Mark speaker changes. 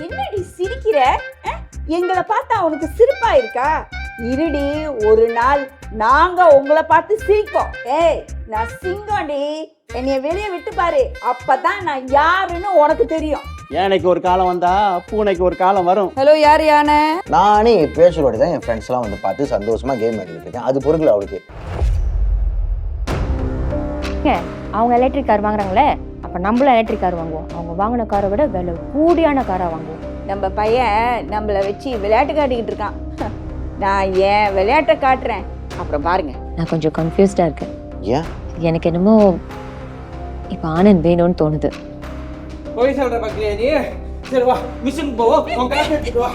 Speaker 1: என்னடி சிரிக்கிற? எங்களை பார்த்தா உனக்கு சிரிப்பா இருக்கா? இருடி, ஒரு நாள் நாங்க உங்களை பார்த்து சிரிப்போம். ஏய், நான் சிங்கம்டி, என்னைய வெளியே விட்டு பாரு, அப்பதான் நான் யாருன்னு உனக்கு தெரியும்.
Speaker 2: யானைக்கு ஒரு காலம் வந்தா பூனைக்கு ஒரு காலம் வரும்.
Speaker 1: ஹலோ, யார் யானை?
Speaker 3: நானே பேசுறோட தான் என் ஃப்ரெண்ட்ஸ்லாம் வந்து பார்த்து சந்தோஷமா கேம் ஆடிட்டு இருக்கேன். அது பொருட்கள் அவளுக்கு.
Speaker 4: அவங்க எலக்ட்ரிக் கார் வாங்குறாங்களே, அப்ப நம்மளும் எலக்ட்ரிக் கார் வாங்குவோம். அவங்க வாங்கின காரை விட விலை கூடியான காரை வாங்குவோம்.
Speaker 1: நம்ம பையன் நம்மளை வச்சு விளையாட்டு காட்டிக்கிட்டு இருக்கான். நான் ஏன் விளையாட்டை காட்டுறேன், அப்புறம் பாருங்க.
Speaker 4: நான் கொஞ்சம் கன்ஃபியூஸ்டா இருக்கேன்.
Speaker 3: ஏன்?
Speaker 4: எனக்கு என்னமோ இப்போ ஆனந்த் வேணும்னு தோணுது.
Speaker 5: போய் சொல்ற பக்கலையா நீ? சரி வா, மிஷினுக்கு போவோம். உன் காசு எடுத்துட்டு வா.